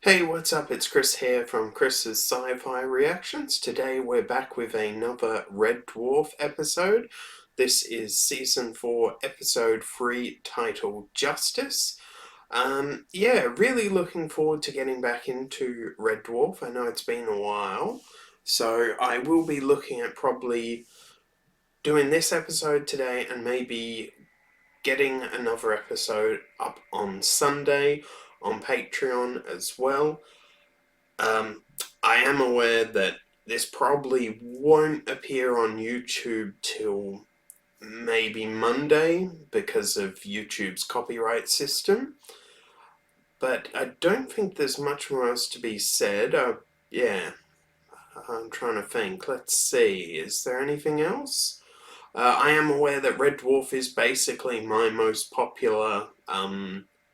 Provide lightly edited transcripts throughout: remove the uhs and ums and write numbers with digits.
Hey, what's up? It's Chris here from Chris's Sci-Fi Reactions. Today we're back with another Red Dwarf episode. This is Season 4, Episode 3, titled Justice. Really looking forward to getting back into Red Dwarf. I know it's been a while, so I will be looking at probably doing this episode today and maybe getting another episode up on Sunday on Patreon as well. I am aware that this probably won't appear on YouTube till maybe Monday because of YouTube's copyright system. But I don't think there's much more else to be said. I'm trying to think. Let's see, is there anything else? I am aware that Red Dwarf is basically my most popular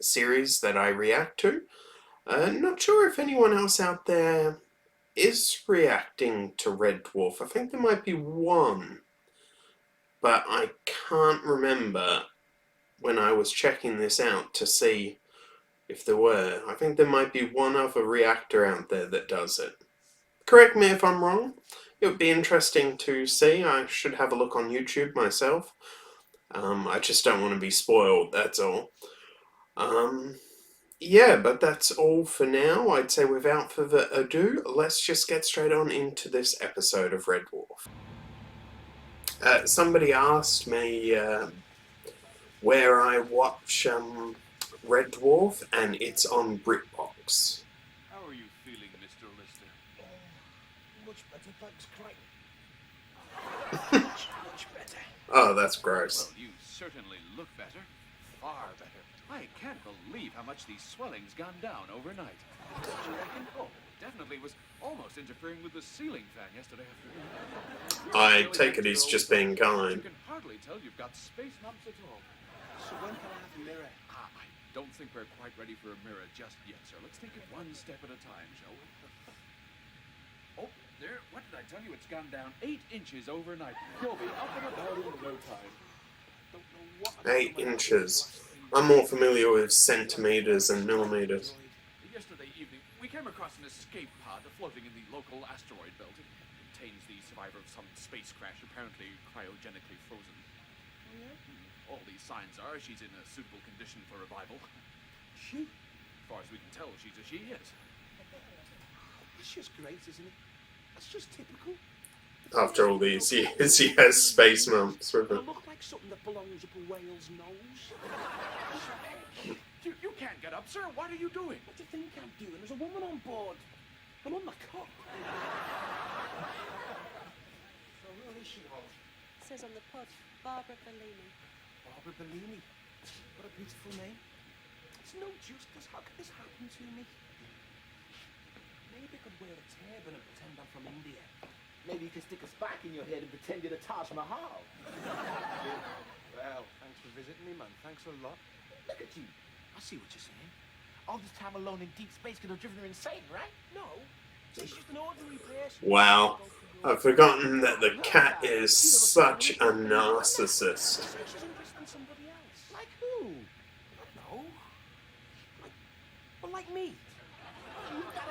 series that I react to. Not sure if anyone else out there is reacting to Red Dwarf. I think there might be one, but I can't remember when I was checking this out to see if there were. I think there might be one other reactor out there that does it. Correct me if I'm wrong. It would be interesting to see. I should have a look on YouTube myself. I just don't want to be spoiled, that's all. But that's all for now. I'd say without further ado, let's just get straight on into this episode of Red Dwarf. Somebody asked me where I watch Red Dwarf, and it's on BritBox. How are you feeling, Mr. Lister? Much better, thanks, Craig. much better. Oh, that's gross. Well, you certainly look better. Far better. I can't believe how much these swelling's gone down overnight. Oh, definitely was almost interfering with the ceiling fan yesterday afternoon. I take it he's just being You kind. can hardly tell you've got space mumps at all. So when can I have a mirror? I don't think we're quite ready for a mirror just yet, sir. Let's take it one step at a time, shall we? Oh, there. What did I tell you? It's gone down 8 inches overnight. You'll be up and about in no time. Don't know what 8 inches. I'm more familiar with centimeters and millimeters. Yesterday evening, we came across an escape pod floating in the local asteroid belt. It contains the survivor of some space crash, apparently cryogenically frozen. Oh, yeah? All these signs are she's in a suitable condition for revival. She? As far as we can tell, she's a she, yes. It's just great, isn't it? That's just typical. After all these years, he has space mumps with I it. look like something that belongs up a whale's nose. You can't get up, sir. What are you doing? What do you think I'm doing? There's a woman on board. I'm on the cop. So who is she, Holt? Says on the pod, Barbara Bellini. Barbara Bellini. What a beautiful name. It's no justice. How could this happen to me? Maybe I could wear a turban and pretend I'm from India. Maybe you can stick a spike in your head and pretend you're the Taj Mahal. Well, thanks for visiting me, man. Thanks a lot. Look at you. I see what you're saying. All this time alone in deep space could have driven her insane, right? No, she's just an ordinary person. Wow. I've forgotten that the cat is such a narcissist. She's interested in somebody else. Like who? I don't know. Like me.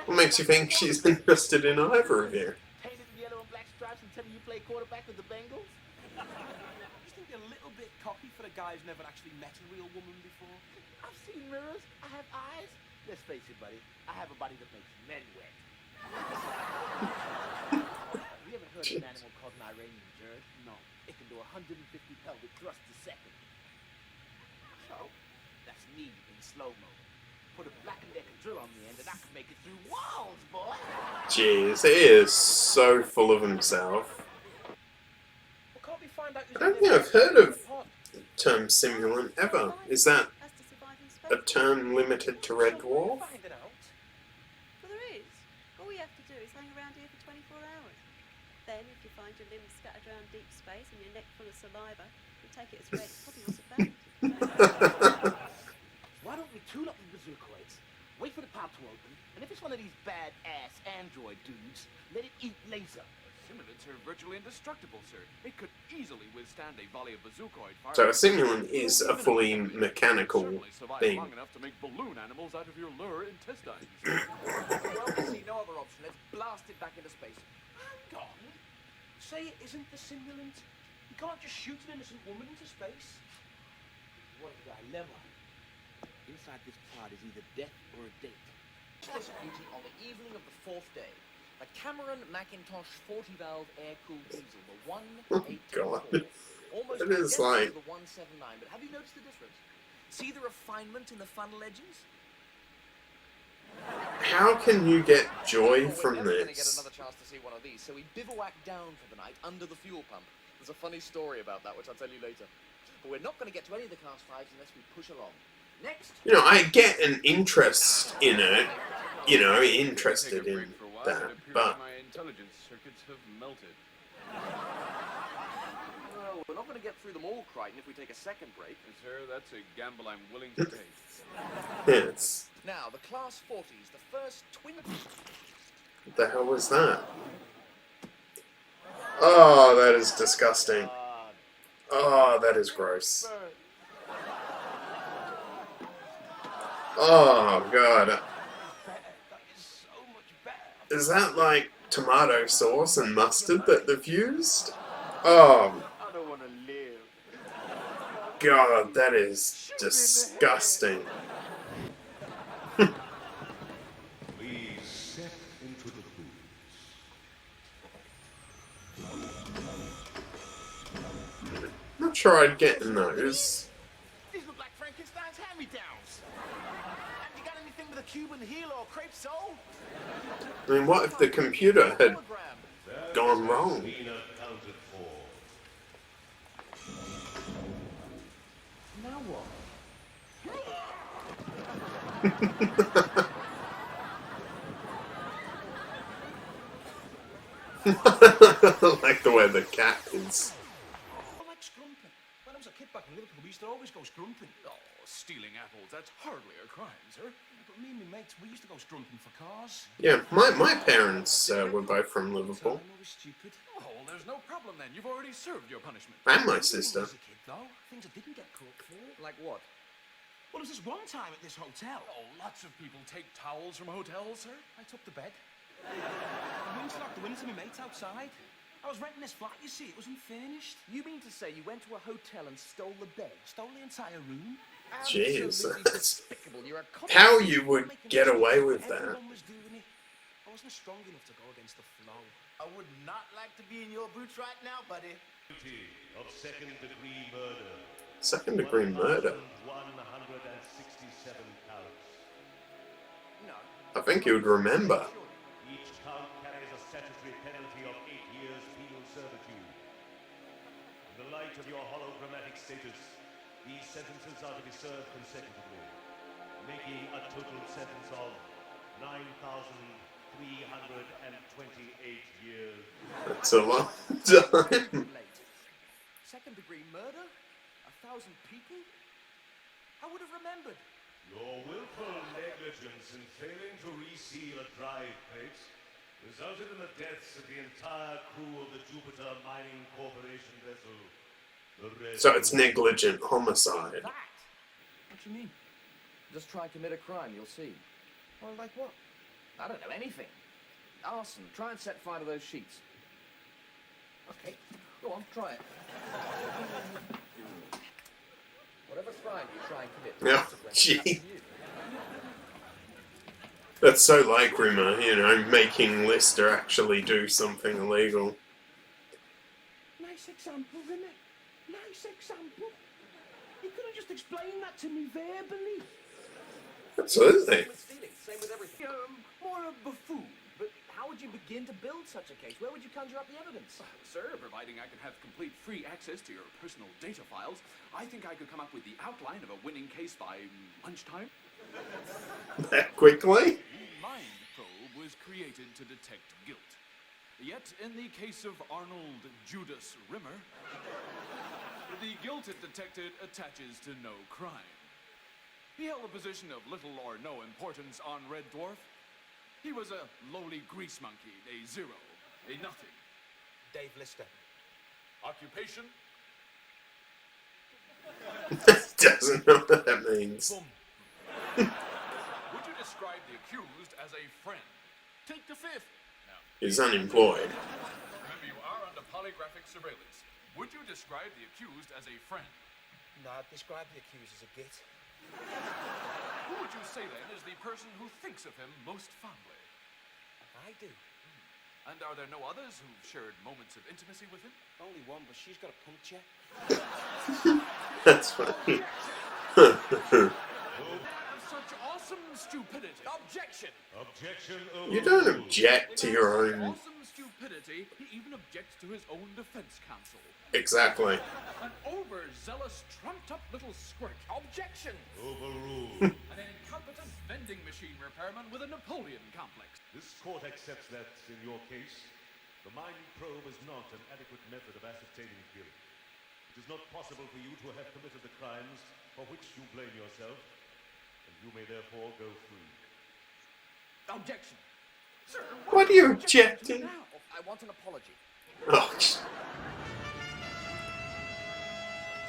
What makes you think she's interested in either of you? Painted in yellow and black stripes and telling you play quarterback with the Bengals? I just think you're a little bit cocky for a guy who's never actually met a real woman before. I've seen mirrors. I have eyes. Let's face it, buddy. I have a body that makes men wet. Have you ever heard of an animal called an Iranian jerk? No. It can do 150 pelvic thrusts a second. So, that's me in slow-mo. Put a Black & Decker drill on the end and I can make it through walls, boy! Jeez, he is so full of himself. Well, can't we find out I don't think I've heard of the term simulant ever. Is that Has to survive in a space. term limited to Red Dwarf? Find it out. Well, there is. All we have to do is hang around here for 24 hours. Then, if you find your limbs scattered around deep space and your neck full of saliva, you take it as read. It's probably not so bad. Why don't we tune up the bazookoids, wait for the pop to open, and if it's one of these bad-ass android dudes, let it eat laser. simulants are virtually indestructible, sir. It could easily withstand a volley of bazookoid fire. So a simulant is a fully mechanical Certainly survive thing. long enough to make balloon animals out of your lure intestines. Well, we see no other option. Let's blast it back into space. Hang on. Say it isn't the simulant. You can't just shoot an innocent woman into space. What a dilemma. Inside this pod is either death or a date. Executing on the evening of the 4th day. A Cameron Macintosh 40-valve air-cooled diesel, the 184. God. Almost It is identical like- to the 179, but have you noticed the difference? See the refinement in the funnel edgings? How can you get joy Well, from we're never gonna get this? another chance to see one of these, so we bivouac down for the night under the fuel pump. There's a funny story about that, which I'll tell you later. But we're not going to get to any of the Class 5s unless we push along. Next. You know, I get an interest in it. You know, interested Take a in break for a while. that, It appears but my intelligence circuits have melted. Well, we're not going to get through them all, Crichton, if we take a second break. Sir, that's a gamble I'm willing to take. yes. Now, the Class 40s, the first twin... What the hell was that? Oh, that is disgusting. Oh, that is gross. Oh, God. That is so much better. Is that like tomato sauce and mustard that they've used? Oh, I don't want to live. God, that is disgusting. Please step into the booth. Not sure I'd get in those. These look like Frankenstein's hand-me-downs. Have you got anything with a Cuban heel or crepe sole? I mean, what if the computer had Hologram. gone wrong? Clean accounted for. Now what? Like the way the cat is. I like scrumping. When I was a kid back in Liverpool, we used to always go scrumping. Oh, stealing apples, that's hardly a crime, sir. But me and my mates, we used to go scrumping for cars. Yeah, my parents were both from I Liverpool. know we're stupid. Oh, well, there's no problem then. You've already served your punishment. And my When sister. I was a kid, though, things I didn't get caught for. Like what? Well, there was this one time at this hotel. Oh, lots of people take towels from hotels, sir. I took the bed. I went to lock the window to my mates outside. I was renting this flat, you see, it wasn't furnished. You mean to say you went to a hotel and stole the bed? Stole the entire room. Jeez, Absolutely that's- despicable. You're a How you would get away with that? Everyone was doing it. I wasn't strong enough to go against the flow. I would not like to be in your boots right now, buddy. Guilty of second-degree murder. Second degree murder. 1,167 counts. No. I think you would remember. Each count carries a statutory penalty of 8 years penal servitude. In the light of your hologrammatic status, these sentences are to be served consecutively, making a total sentence of 9,328 years. That's a long time. Late. Second degree murder? 1,000 people? I would have remembered. Your willful negligence in failing to reseal a drive plate resulted in the deaths of the entire crew of the Jupiter Mining Corporation vessel. The Red So it's Dwarf. negligent homicide. That? What do you mean? Just try and commit a crime, you'll see. Well, like what? I don't know, anything. Arson. Try and set fire to those sheets. Okay, go on, try it. Whatever crime you try and commit, the Yeah, consequences are up to gee. you. That's so like Rimmer, you know, making Lister actually do something illegal. Nice example, Rimmer. Nice example. You could have just explained that to me verbally. Absolutely. Same with stealing, same with everything. More a buffoon, but how would you begin to build such a case? Where would you conjure up the evidence? Sir, providing I can have complete free access to your personal data files, I think I could come up with the outline of a winning case by lunchtime. That quickly? The Mind Probe was created to detect guilt. Yet, in the case of Arnold Judas Rimmer, the guilt it detected attaches to no crime. He held a position of little or no importance on Red Dwarf. He was a lowly grease monkey, a zero, a nothing. Dave Lister. Occupation? Doesn't know what that means. Bum. Would you describe the accused as a friend? Take the fifth. Now, He's unemployed. remember, you are under polygraphic surveillance. Would you describe the accused as a friend? No, I'd describe the accused as a git. Who would you say then is the person who thinks of him most fondly? I do. And are there no others who've shared moments of intimacy with him? Only one, but she's got a puncture. That's funny. Such awesome stupidity. Objection! Objection You overruled. don't object to your own... Awesome stupidity, he even objects to his own defense counsel. Exactly. An overzealous, trumped-up little squirt. Objection! Overruled. An incompetent vending machine repairman with a Napoleon complex. This court accepts that, in your case, the mind probe is not an adequate method of ascertaining guilt. It is not possible for you to have committed the crimes for which you blame yourself, and you may therefore go free. Objection. Sir, What are you would object to objecting? now? I want an apology. Oh,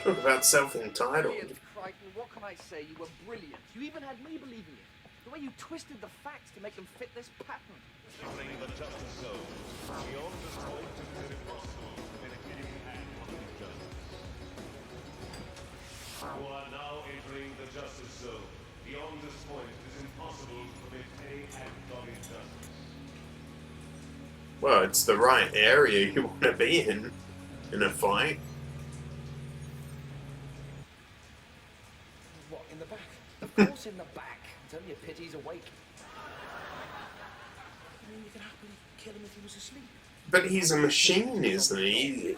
talk about self-entitled. Ian Crichton, what can I say? You were brilliant. You even had me believing it. The way you twisted the facts to make them fit this pattern. Entering the justice zone. Beyond this point, it is impossible to commit a killing act of injustice. You are now entering the justice zone. Beyond this point, it is impossible to commit any act of injustice. Well, it's the right area you want to be in a fight. What, in the back? Of course in the back. It's only a pity he's awake. I mean, you could happily kill him if he was asleep. But he's a machine, isn't he?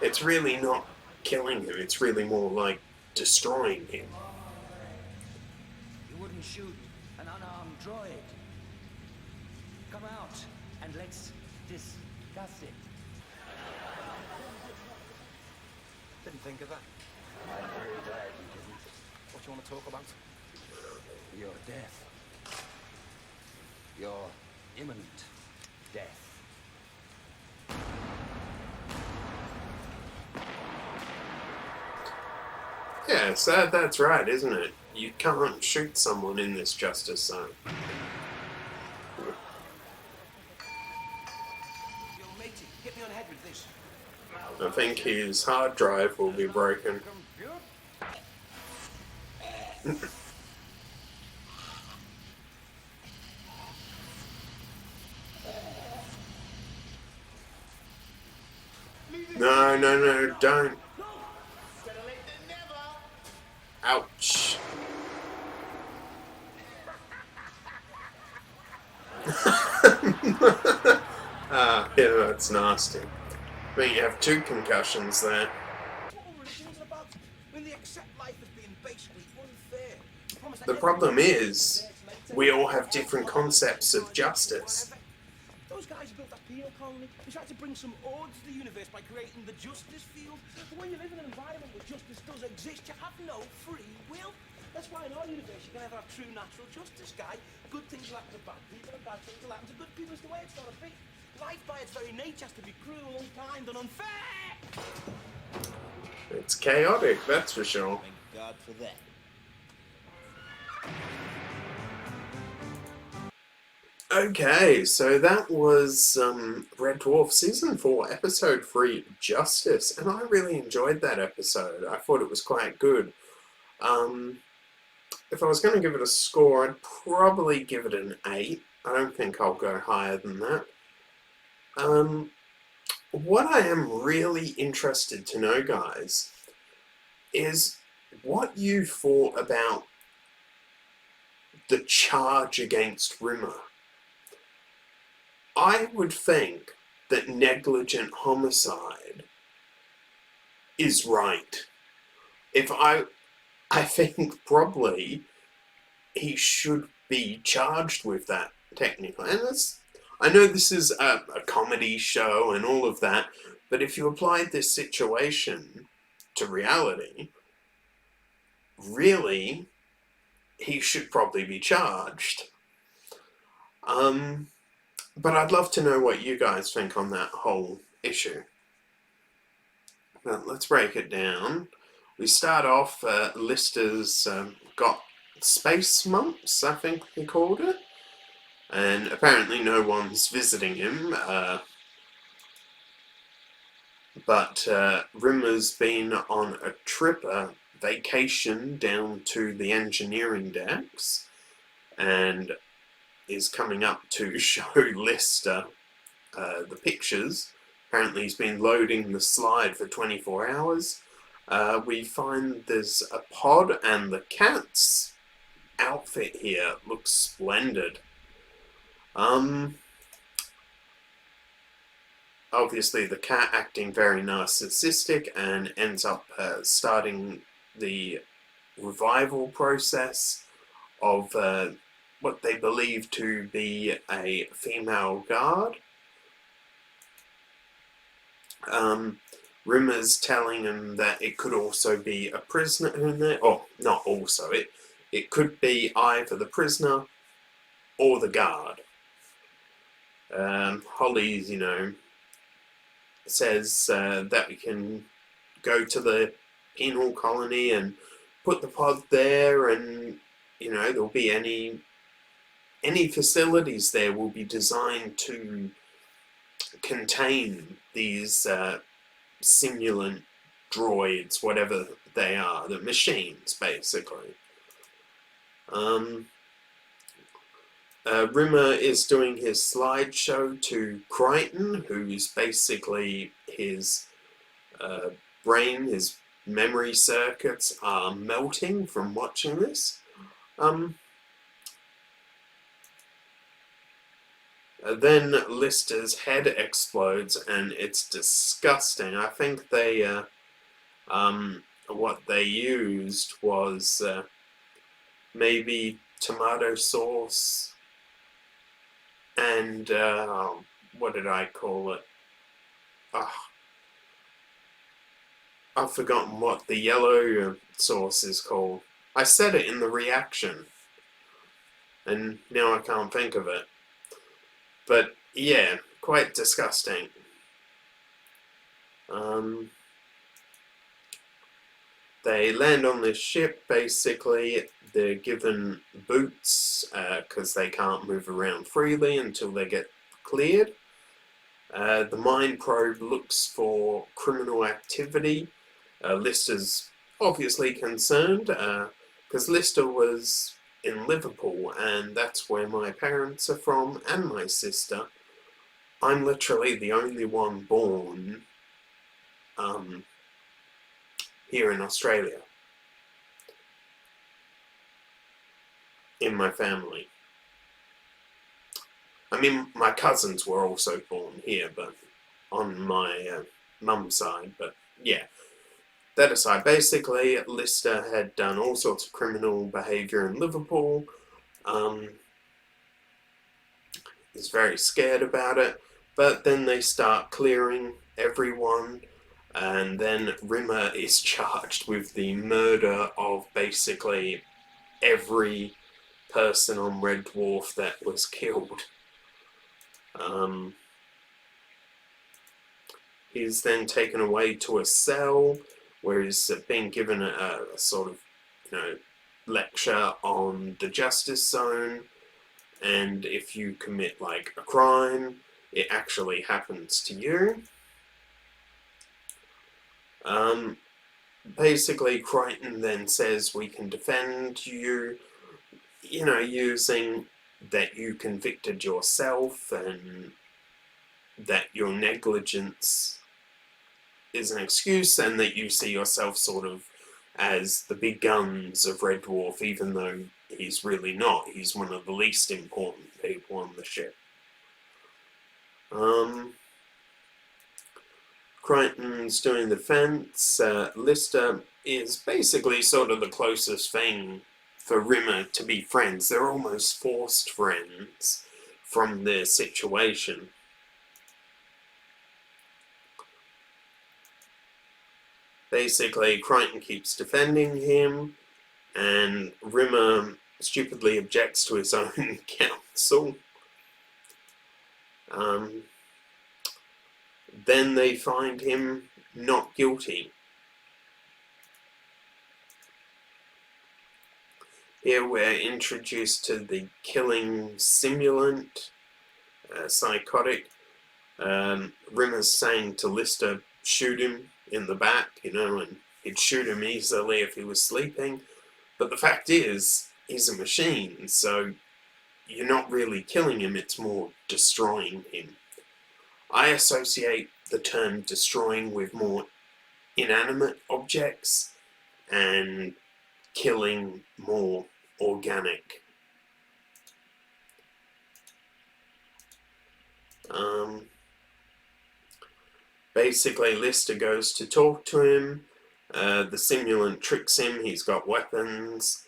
It's really not killing him, it's really more like destroying him. You wouldn't shoot an unarmed droid. Come out and let's discuss it. Didn't think of that. I'm very glad you didn't. What do you want to talk about? Your death. Your imminent death. Yes, that's right, isn't it? You can't shoot someone in this justice zone. Yo, matey, hit me on the head with this. I think his hard drive will be broken. No, don't. Ouch. Yeah, that's nasty. I mean, you have 2 concussions there. That's what we're reasons about. When they accept life as being basically unfair. I promise that The problem is, we all have different concepts of justice. Those guys who built that penal colony, they tried to bring some order to the universe by creating the justice field. But when you live in an environment where justice does exist, you have no free will. That's why in our universe you can never have true natural justice, guy. Good things will happen to bad people and bad things will happen to good people. It's the way it's got to be. Life by its very nature has to be cruel, unkind and unfair. It's chaotic, that's for sure. Thank God for that. Okay, so that was Red Dwarf Season 4, Episode 3, Justice, and I really enjoyed that episode. I thought it was quite good. If I was going to give it a score, I'd probably give it an 8. I don't think I'll go higher than that. What I am really interested to know, guys, is what you thought about the charge against Rimmer. I would think that negligent homicide is right. I think probably he should be charged with that technically. And I know this is a comedy show and all of that, but if you applied this situation to reality, really, he should probably be charged. But I'd love to know what you guys think on that whole issue. But let's break it down. We start off, Lister's got space mumps, I think he called it. And apparently no one's visiting him. But Rimmer's been on a trip, a vacation down to the engineering decks, and is coming up to show Lister the pictures. Apparently he's been loading the slide for 24 hours. We find there's a pod, and the cat's outfit here looks splendid. Obviously the cat acting very narcissistic and ends up starting the revival process of what they believe to be a female guard. Rimmer's telling him that it could also be a prisoner in there. Oh, not also. It could be either the prisoner or the guard. Holly's, says that we can go to the penal colony and put the pod there, and there'll be any facilities there will be designed to contain these simulant droids, whatever they are, the machines basically. Rimmer is doing his slideshow to Crichton, who's basically his brain, his memory circuits are melting from watching this. Then Lister's head explodes, and it's disgusting. I think they, what they used was maybe tomato sauce and what did I call it? I've forgotten what the yellow sauce is called. I said it in the reaction, and now I can't think of it. But yeah, quite disgusting. They land on this ship, basically. They're given boots because they can't move around freely until they get cleared. The mine probe looks for criminal activity. Lister's obviously concerned because Lister was in Liverpool, and that's where my parents are from, and my sister. I'm literally the only one born here in Australia in my family. I mean, my cousins were also born here, but on my mum's side. But yeah, that aside, basically Lister had done all sorts of criminal behaviour in Liverpool. He's very scared about it, but then they start clearing everyone, and then Rimmer is charged with the murder of basically every person on Red Dwarf that was killed. He's then taken away to a cell where he's being given a sort of, lecture on the justice zone, and if you commit like a crime, it actually happens to you. Basically, Crichton then says we can defend you, using that you convicted yourself and that your negligence is an excuse, and that you see yourself sort of as the big guns of Red Dwarf, even though he's really not. He's one of the least important people on the ship. Crichton's doing the fence. Lister is basically sort of the closest thing for Rimmer to be friends. They're almost forced friends from their situation. Basically, Crichton keeps defending him, and Rimmer stupidly objects to his own counsel. Then they find him not guilty. Here we're introduced to the killing simulant, psychotic. Rimmer's saying to Lister, shoot him in the back, and he'd shoot him easily if he was sleeping. But the fact is, he's a machine, so you're not really killing him, it's more destroying him. I associate the term destroying with more inanimate objects and killing more organic. Basically, Lister goes to talk to him. The simulant tricks him, he's got weapons,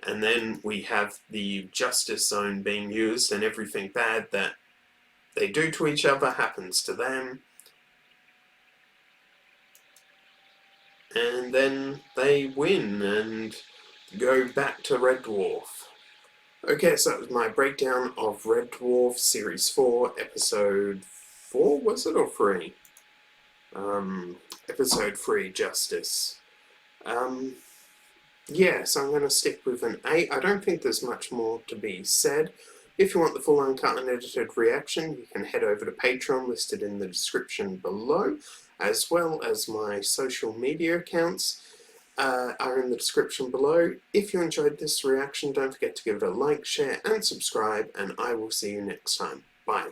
and then we have the Justice Zone being used, and everything bad that they do to each other happens to them. And then they win and go back to Red Dwarf. Okay, so that was my breakdown of Red Dwarf Series 4, Episode 4, was it, or 3? Episode 3, Justice. Yeah, so I'm going to stick with an 8. I don't think there's much more to be said. If you want the full uncut and edited reaction, you can head over to Patreon, listed in the description below, as well as my social media accounts are in the description below. If you enjoyed this reaction, don't forget to give it a like, share, and subscribe, and I will see you next time. Bye.